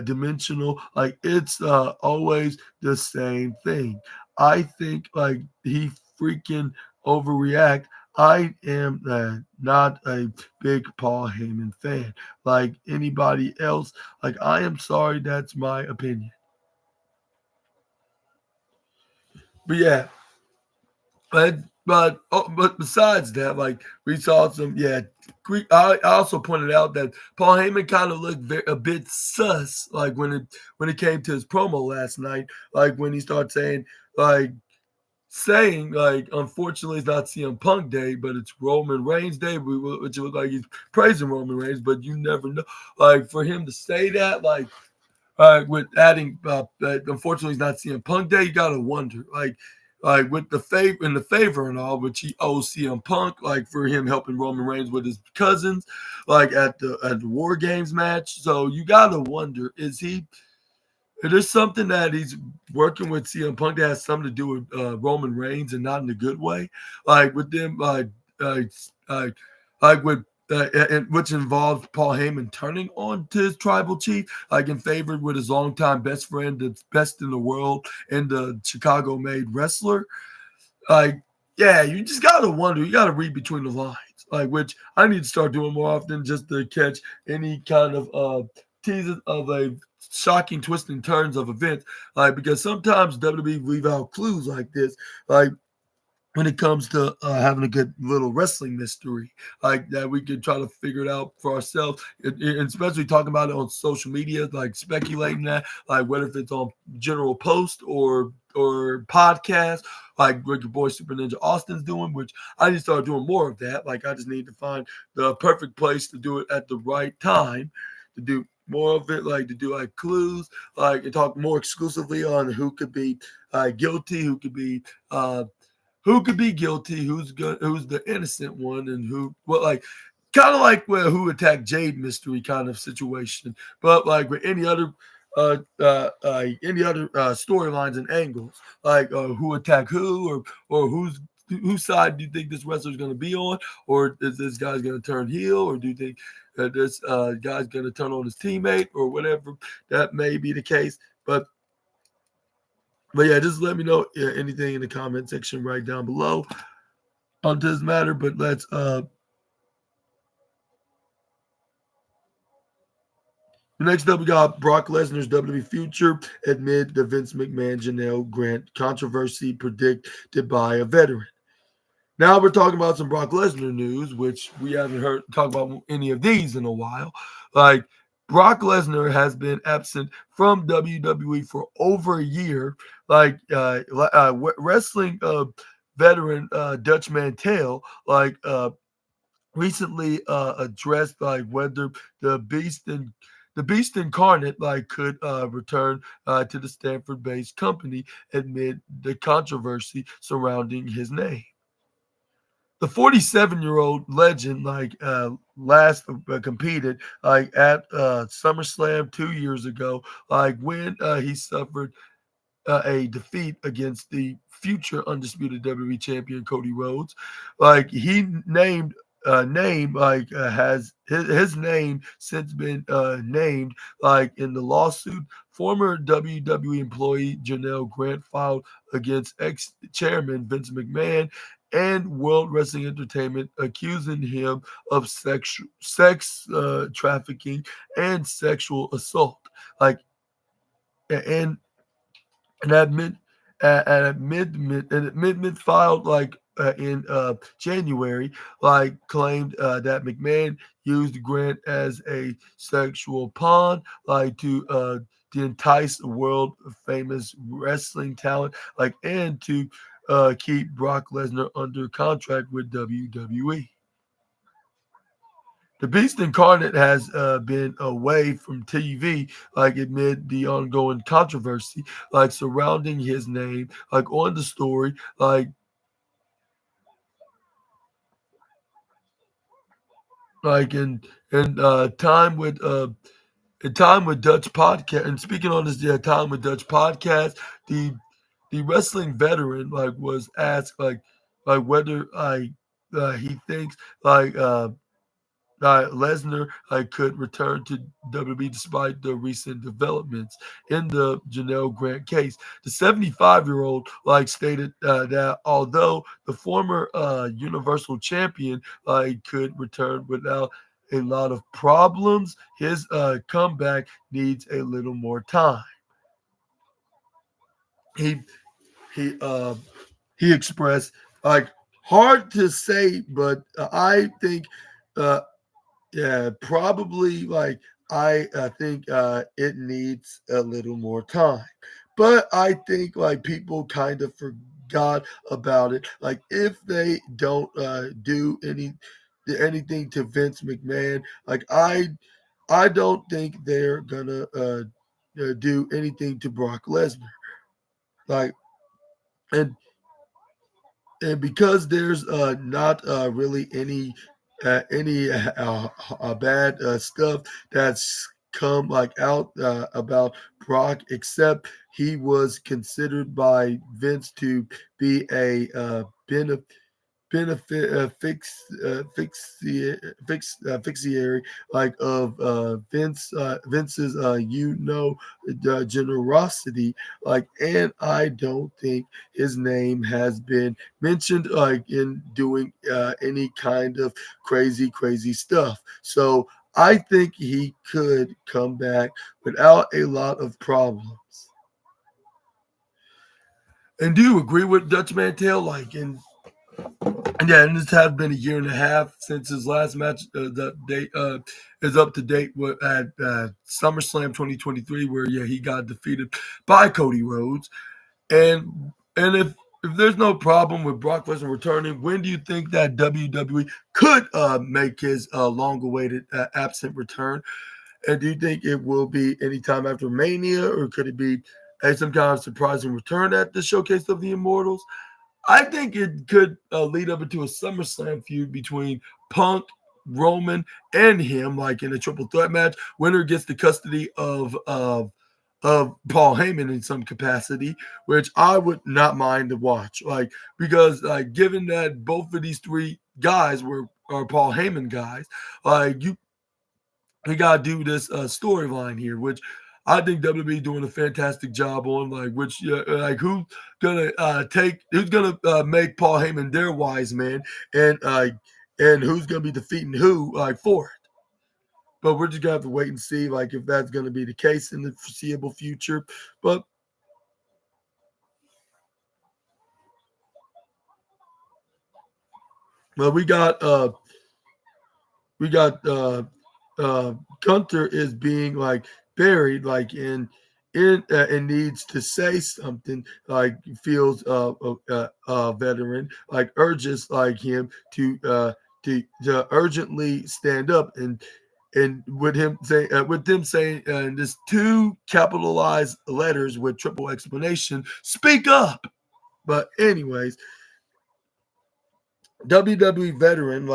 dimensional. It's always the same thing. I think he freaking overreact. I am not a big Paul Heyman fan. Like anybody else, I am sorry, that's my opinion. But yeah, but besides that, we saw some I also pointed out that Paul Heyman kind of looked a bit sus when it came to his promo last night, when he started saying unfortunately it's not CM Punk Day, but it's Roman Reigns Day, which look like he's praising Roman Reigns, but you never know. For him to say that, with adding, unfortunately it's not CM Punk Day, you gotta wonder, with the favor and all, which he owes CM Punk, for him helping Roman Reigns with his cousins, at the War Games match. So you gotta wonder, is there something that he's working with CM Punk that has something to do with Roman Reigns and not in a good way? With them, uh, uh, with and which involves Paul Heyman turning on to his tribal chief, in favor with his longtime best friend, the best in the world, and the Chicago-made wrestler. Like, yeah, you just gotta wonder. You gotta read between the lines. Which I need to start doing more often, just to catch any kind of teases of a shocking twists and turns of events. Because sometimes WWE leave out clues like this. Like when it comes to having a good little wrestling mystery like that we can try to figure it out for ourselves and especially talking about it on social media like speculating that like whether if it's on general post or podcast like what your boy Super Ninja Austin's doing, which I need to start doing more of that. Like I just need to find the perfect place to do it at the right time to do more of it, like to do like clues, like and talk more exclusively on who could be guilty, uh, who could be guilty, who's good, who's the innocent one, and who well like kind of like where who attacked Jade mystery kind of situation, but like with any other storylines and angles, like who attacked who or whose side do you think this wrestler's going to be on, or is this guy's going to turn heel, or do you think this guy's going to turn on his teammate, or whatever that may be the case, but yeah, just let me know anything in the comment section right down below on this matter. But let's next up we got Brock Lesnar's WWE future amid the Vince McMahon Janelle Grant controversy predicted by a veteran. Now we're talking about some Brock Lesnar news, which we haven't heard talk about any of these in a while. Like Brock Lesnar has been absent from WWE for over a year. Like wrestling veteran Dutch Mantel, like recently addressed like whether the Beast Incarnate like could return to the Stanford-based company amid the controversy surrounding his name. The 47-year-old legend like last competed like at SummerSlam 2 years ago, like when he suffered a defeat against the future undisputed WWE champion Cody Rhodes. Like he named name like has his name since been named like in the lawsuit former WWE employee Janelle Grant filed against ex-chairman Vince McMahon and World Wrestling Entertainment, accusing him of sex trafficking and sexual assault. Like and an admit an amendment filed like in January, like claimed that McMahon used Grant as a sexual pawn, like to entice world famous wrestling talent, like and to keep Brock Lesnar under contract with WWE. The Beast Incarnate has been away from TV, like amid the ongoing controversy, like surrounding his name, like on the story, like in time with Dutch podcast. And speaking on this, yeah, time with Dutch podcast, the the wrestling veteran like was asked like whether he thinks Lesnar could return to WWE despite the recent developments in the Janelle Grant case. The 75-year-old stated that although the former Universal Champion could return without a lot of problems, his comeback needs a little more time. He he uh, he expressed like hard to say, but I think uh, yeah, probably I think it needs a little more time. But I think people kind of forgot about it. Like if they don't do anything to Vince McMahon, I don't think they're gonna do anything to Brock Lesnar. Like and and because there's not really any bad stuff that's come out about Brock, except he was considered by Vince to be a benefit fixie of Vince's generosity and I don't think his name has been mentioned in doing any kind of crazy stuff, so I think he could come back without a lot of problems. And do you agree with Dutch Mantel? And yeah, and this has been a year and a half since his last match. The date is up to date at SummerSlam 2023, where yeah he got defeated by Cody Rhodes. And if there's no problem with Brock Lesnar returning, when do you think that WWE could make his long-awaited absent return? And do you think it will be anytime after Mania, or could it be some kind of surprising return at the Showcase of the Immortals? I think it could lead up into a SummerSlam feud between Punk, Roman, and him, like in a triple threat match. Winner gets the custody of Paul Heyman in some capacity, which I would not mind to watch. Like because given that both of these three guys are Paul Heyman guys, like you we gotta do this storyline here, which I think WWE doing a fantastic job on. Like, which who's gonna who's gonna make Paul Heyman their wise man, and who's gonna be defeating who for it. But we're just gonna have to wait and see, like, if that's gonna be the case in the foreseeable future. But we got Gunther is being like buried like in and needs to say something, like feels veteran, like urges like him to urgently stand up, and with them saying in this two capitalized letters with triple explanation, speak up. But anyways, WWE veteran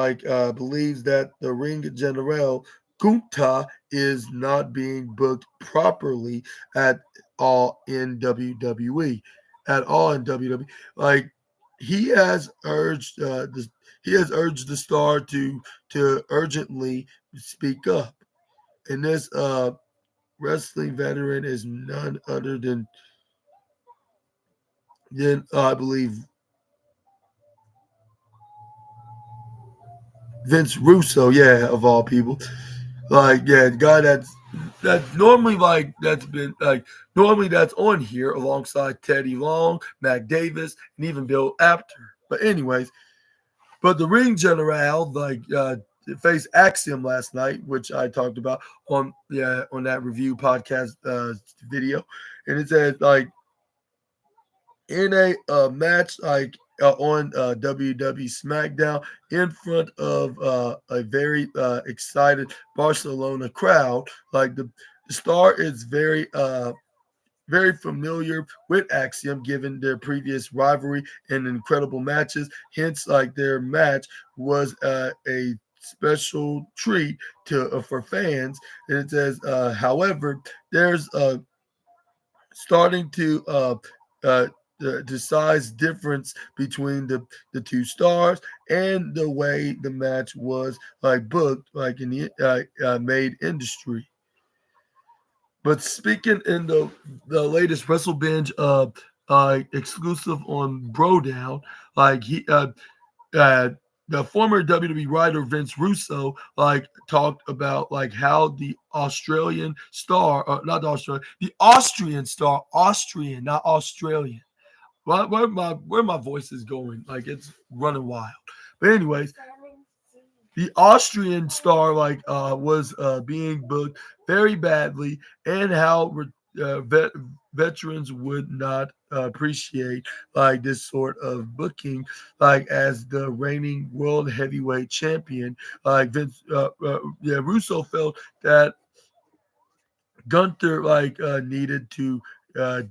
believes that the Ring General Kunta is not being booked properly at all in WWE. At all in WWE, like he has urged the star to urgently speak up. And this wrestling veteran is none other than I believe Vince Russo, yeah, of all people. Like, yeah, the guy that's normally that's been normally that's on here alongside Teddy Long, Mac Davis, and even Bill Apter. But anyways, but the Ring General faced Axiom last night, which I talked about on that review podcast video, and it said like in a match on WWE SmackDown in front of a very excited Barcelona crowd. Like the star is very familiar with Axiom given their previous rivalry and incredible matches. Hence, like their match was a special treat to for fans. And it says, however, there's starting to the size difference between the two stars and the way the match was like booked like in the made industry. But speaking in the latest Wrestle Binge exclusive on Brodown, like uh the former WWE writer Vince Russo like talked about like how the Australian star, not the Australian, the Austrian star, Austrian, not Australian. Where my voice is going, like it's running wild. But anyways, the Austrian star was being booked very badly, and how veterans would not appreciate like this sort of booking, like as the reigning world heavyweight champion. Like Russo felt that Gunther needed to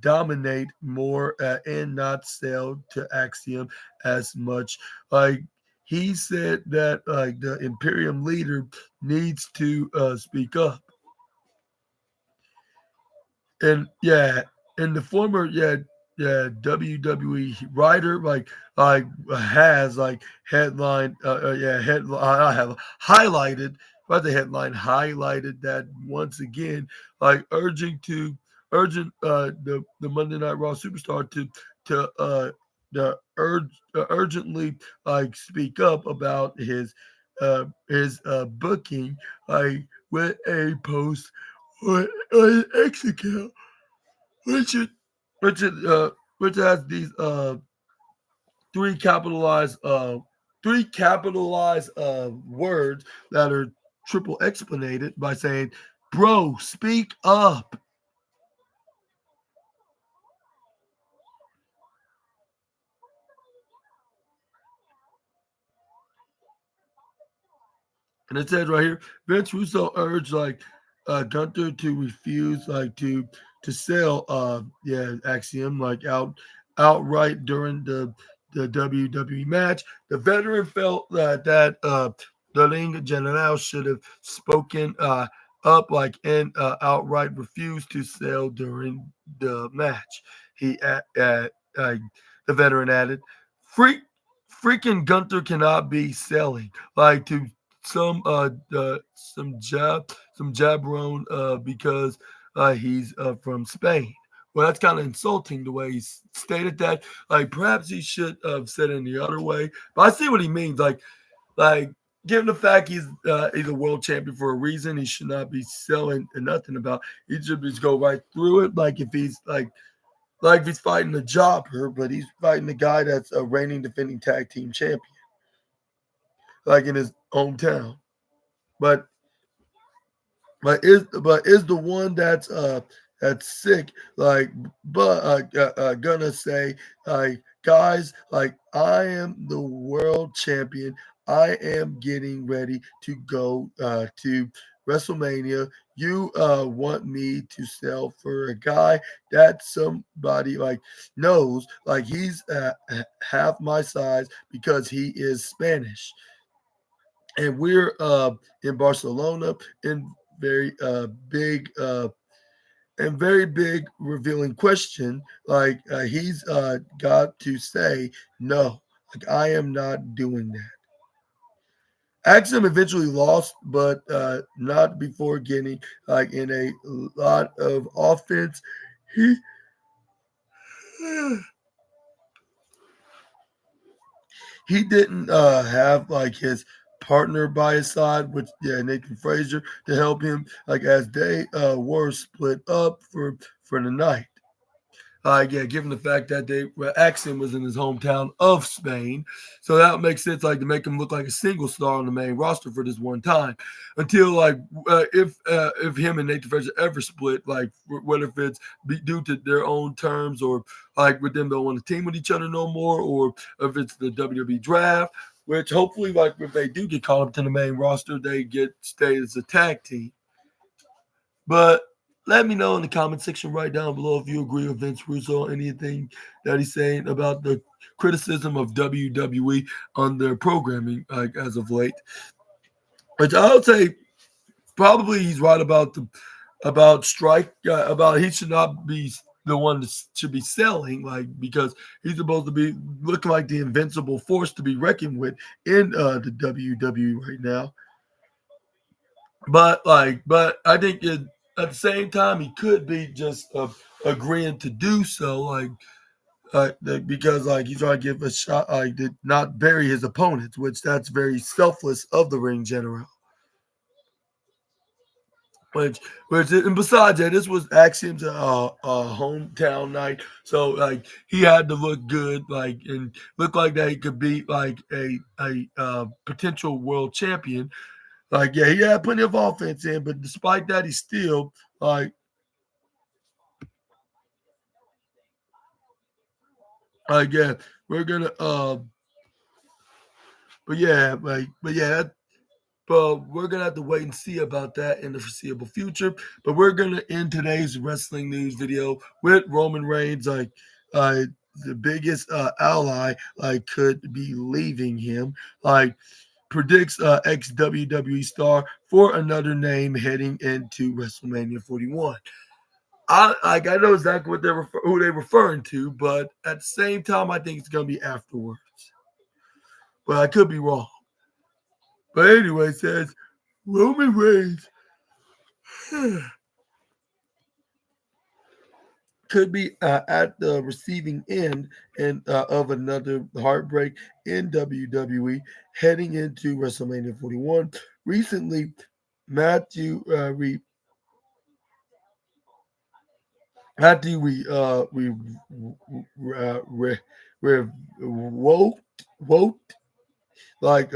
dominate more and not sell to Axiom as much. Like he said that the Imperium leader needs to speak up. And yeah, and the former WWE writer has headline headline I have highlighted by the headline highlighted that once again, like urgent the Monday Night Raw superstar to urgently speak up about his booking with a post on X account, which is, which is, which has these three capitalized words that are triple explanated by saying, "Bro, speak up." And it says right here, Vince Russo urged Gunther to refuse to sell Axiom outright during the WWE match. The veteran felt that the Ring General should have spoken up and outright refused to sell during the match. He uh, the veteran added, "Freak freaking Gunther cannot be selling to some jabron because he's from Spain." Well, that's kind of insulting the way he stated that. Perhaps he should have said it in the other way. But I see what he means. Like given the fact he's a world champion for a reason, he should not be selling nothing about. He should just go right through it. Like if he's if he's fighting a jobber, but he's fighting the guy that's a reigning defending tag team champion, in his hometown. But is the one that's sick gonna say guys, I am the world champion. I am getting ready to go to WrestleMania. You want me to sell for a guy that somebody knows he's half my size because he is Spanish, and we're in Barcelona in very big and very big revealing question. He's got to say no. I am not doing that. Axum eventually lost, but not before getting in a lot of offense. He he didn't have his partner by his side, which Nathan Frazier, to help him as they were split up for the night. Given the fact that Axel was in his hometown of Spain, so that makes sense. To make him look like a single star on the main roster for this one time, until if him and Nathan Frazier ever split, whether if it's due to their own terms or with them don't want to team with each other no more, or if it's the WWE draft, which hopefully if they do get called up to the main roster, they stay as a tag team. But let me know in the comment section right down below if you agree with Vince Russo, anything that he's saying about the criticism of WWE on their programming as of late. Which I would say probably he's right about strike about he should not be the one that should be selling because he's supposed to be looking like the invincible force to be reckoned with in the WWE right now. But I think at the same time he could be just agreeing to do so, because he's trying to give a shot, to not bury his opponents, which that's very selfless of the ring general. Which and besides that, this was Axiom's hometown night, so he had to look good, and look like that he could beat a potential world champion. He had plenty of offense in, but despite that, he's still yeah, we're gonna but we're gonna have to wait and see about that in the foreseeable future. But we're gonna end today's wrestling news video with Roman Reigns, the biggest ally could be leaving him, predicts ex WWE star for another name heading into WrestleMania 41. I know exactly who they're referring to, but at the same time, I think it's gonna be afterwards. But I could be wrong. But anyway, it says Roman Reigns could be at the receiving end of another heartbreak in WWE heading into WrestleMania 41. Recently, Matthew after we woke woke like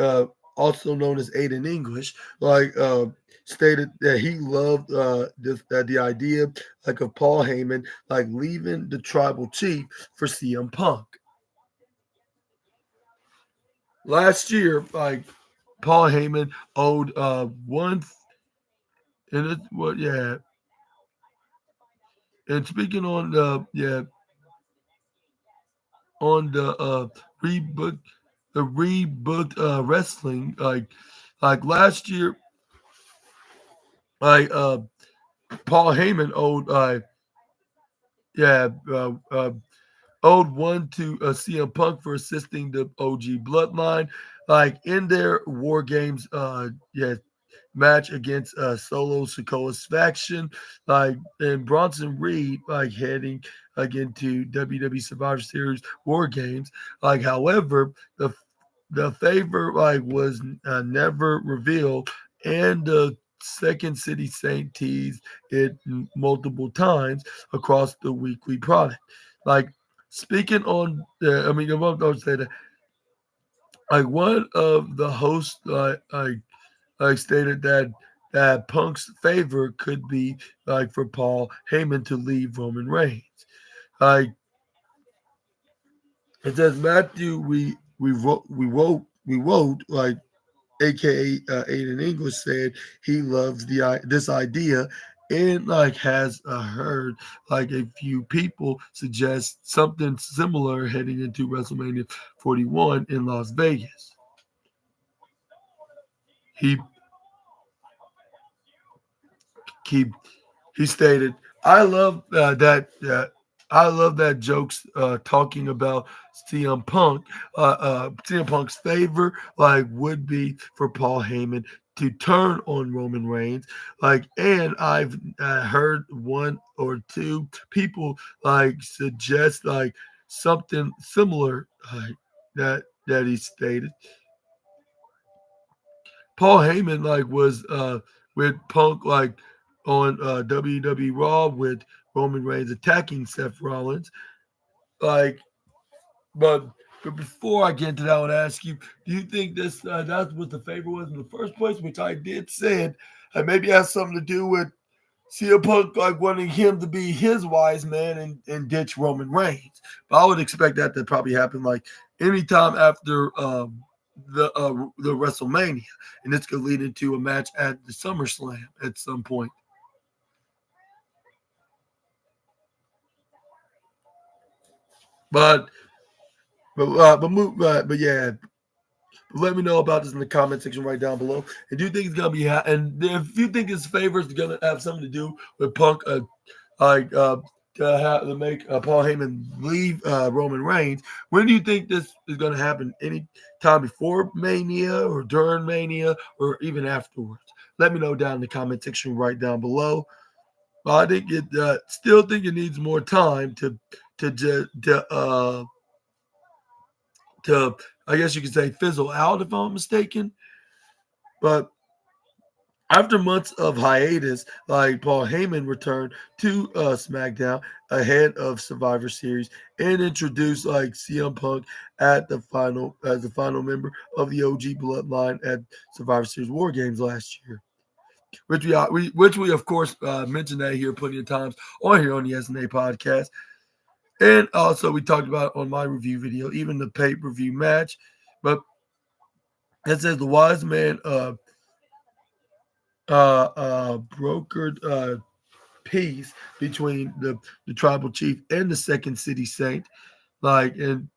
also known as Aiden English, like stated that he loved the idea like of Paul Heyman like leaving the tribal chief for CM Punk. Last year, like Paul Heyman owed one and it's what yeah. And speaking on the rebook the rebooked wrestling like last year like Paul Heyman owed yeah owed one to CM Punk for assisting the OG Bloodline like in their War Games match against Solo Sikoa's faction, like and Bronson Reed, like heading again to WWE Survivor Series War Games. Like, however, the favor like was never revealed, and the Second City Saint teased it multiple times across the weekly product. Like speaking on, I mean, I won't say that. Like one of the hosts, stated that Punk's favor could be like for Paul Heyman to leave Roman Reigns. Like it says Matthew, we wrote like AKA Aiden English said he loves this idea and like has heard like a few people suggest something similar heading into WrestleMania 41 in Las Vegas. He he He stated, "I love that. I love that jokes talking about CM Punk. CM Punk's favor like would be for Paul Heyman to turn on Roman Reigns. Like, and I've heard one or two people like suggest like something similar that he stated. Paul Heyman like was with Punk like on WWE Raw with Roman Reigns attacking Seth Rollins. Like, but before I get into that, I would ask you: do you think this that's what the favor was in the first place? Which I did said, and maybe has something to do with CM Punk like wanting him to be his wise man and ditch Roman Reigns. But I would expect that to probably happen like anytime after the WrestleMania, and this could lead into a match at the SummerSlam at some point. But but yeah, let me know about this in the comment section right down below. And do you think it's gonna be? And if you think his favor is gonna have something to do with Punk, like to make Paul Heyman leave Roman Reigns, when do you think this is gonna happen? Any time before Mania, or during Mania, or even afterwards? Let me know down in the comment section right down below. But I think it still think it needs more time to ju- to I guess you could say fizzle out if I'm mistaken. But after months of hiatus, like Paul Heyman returned to SmackDown ahead of Survivor Series and introduced like CM Punk at the final as the final member of the OG Bloodline at Survivor Series War Games last year, which we of course mentioned that here plenty of times on here on the SNA podcast, and also we talked about on my review video, even the pay per view match, but it says the wise man brokered peace between the tribal chief and the second city saint. Like and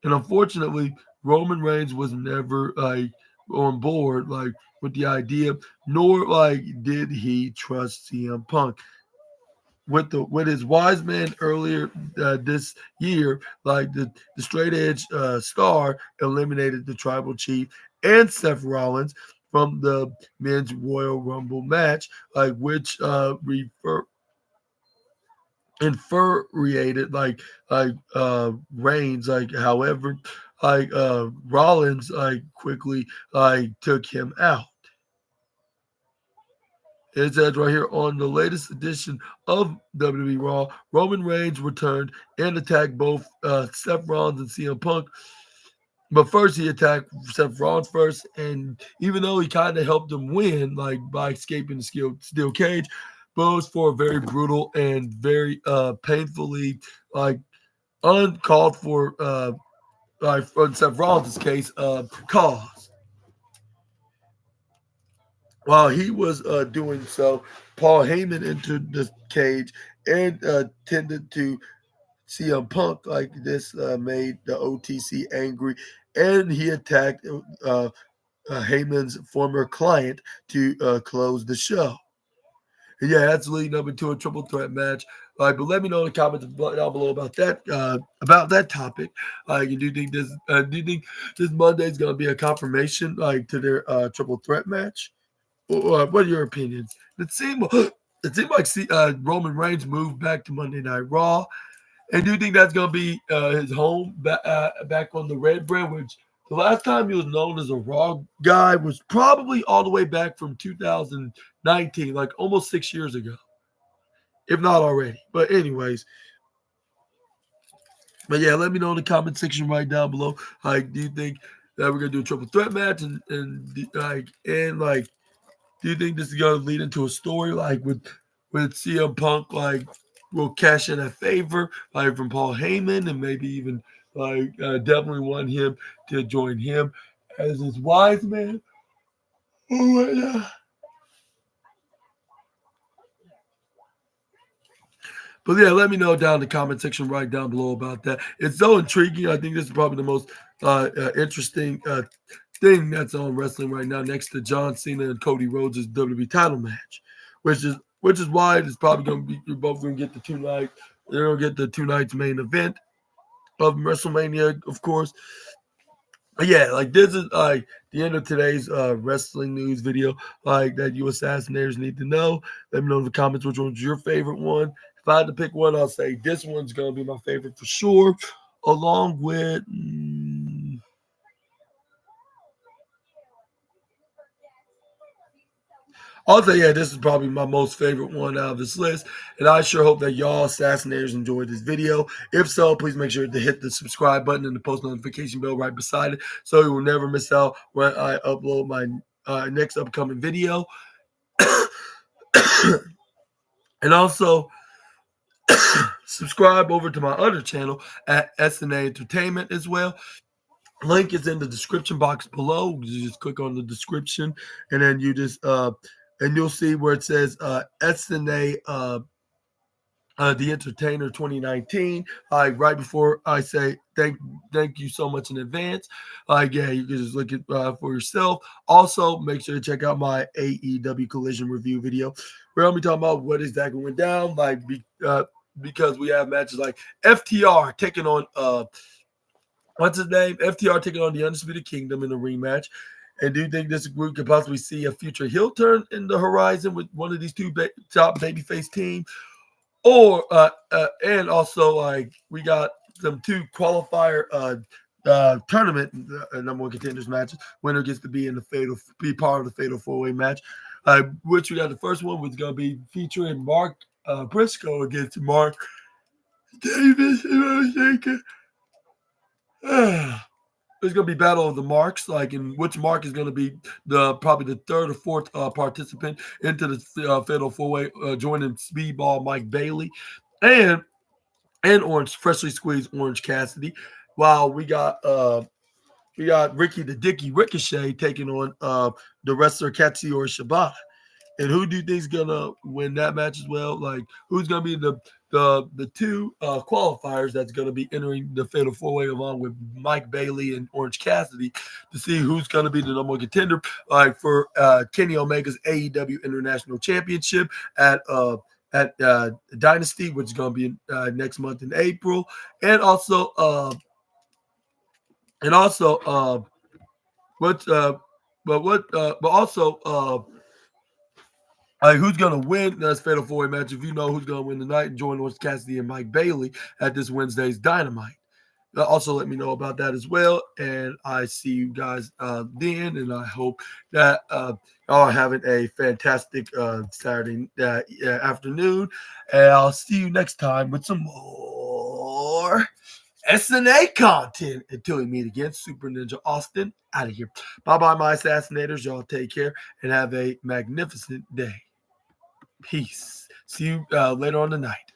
unfortunately, Roman Reigns was never like on board like with the idea, nor like did he trust CM Punk. With his wise man earlier this year, like the straight edge star eliminated the tribal chief and Seth Rollins from the men's Royal Rumble match, like which infuriated Reigns. Like however, Rollins like quickly like took him out. It says right here on the latest edition of WWE Raw, Roman Reigns returned and attacked both Seth Rollins and CM Punk. But first, he attacked Seth Rollins first, and even though he kind of helped him win, like by escaping the steel cage, but it was for a very brutal and very painfully, like uncalled for, like for Seth Rollins' case, cause. While he was doing so, Paul Heyman entered the cage and tended to CM Punk. Like this made the OTC angry, and he attacked Heyman's former client to close the show. And yeah, that's leading up into a triple threat match. But let me know in the comments down below about that topic. You do you think this Monday is going to be a confirmation to their triple threat match? What are your opinions? It seemed like Roman Reigns moved back to Monday Night Raw. And do you think that's going to be his home back on the red brand, which the last time he was known as a Raw guy was probably all the way back from 2019, like almost 6 years ago, if not already. But anyways, but yeah, let me know in the comment section right down below. Do you think that we're gonna do a triple threat match, and do you think this is gonna lead into a story with CM Punk will cash in a favor from Paul Heyman and maybe even definitely want him to join him as his wise man? But yeah, let me know down in the comment section right down below about that. It's so intriguing. I think this is probably the most interesting thing that's on wrestling right now, next to John Cena and Cody Rhodes' WWE title match, which is why it's probably going to be you're both going to get the two night. They're going to get the two nights main event of WrestleMania, of course. But yeah, this is the end of today's wrestling news video. That you assassinators need to know. Let me know in the comments which one's your favorite one. If I had to pick one, I'll say this one's gonna be my favorite for sure. Along with I'll say, yeah, this is probably my most favorite one out of this list. And I sure hope that y'all assassinators enjoyed this video. If so, please make sure to hit the subscribe button and the post notification bell right beside it so you will never miss out when I upload my next upcoming video. And also, subscribe over to my other channel at SNA Entertainment as well. Link is in the description box below. You just click on the description, and then you just and you'll see where it says SNA The Entertainer 2019. Right before I say thank you so much in advance. Yeah, you can just look it for yourself. Also, make sure to check out my AEW Collision review video where I'll be talking about what exactly went down. Because we have matches like FTR taking on what's his name? FTR taking on the Undisputed Kingdom in a rematch. And do you think this group could possibly see a future heel turn in the horizon with one of these two top babyface teams? Or and also we got some two qualifier tournament number one contenders matches. Winner gets to be part of the fatal four-way match. Which we got the first one was going to be featuring Mark Briscoe against Mark Davis. If I'm mistaken. There's going to be battle of the marks, in which Mark is going to be probably the third or fourth participant into the fatal four-way, joining Speedball Mike Bailey and Orange, freshly squeezed Orange Cassidy. While we got Ricky the Dicky Ricochet taking on the wrestler Katsuyori Shibata. And who do you think is gonna win that match as well? Who's gonna be the two qualifiers that's gonna be entering the fatal four-way along with Mike Bailey and Orange Cassidy to see who's gonna be the number one contender for Kenny Omega's AEW International Championship at Dynasty, which is gonna be next month in April, and also what's but also who's going to win this Fatal 4-Way match? If you know who's going to win tonight, and join Orange Cassidy and Mike Bailey at this Wednesday's Dynamite. Also, let me know about that as well. And I see you guys then. And I hope that y'all are having a fantastic Saturday afternoon. And I'll see you next time with some more SNA content. Until we meet again, Super Ninja Austin out of here. Bye bye, my assassinators. Y'all take care and have a magnificent day. Peace. See you later on tonight.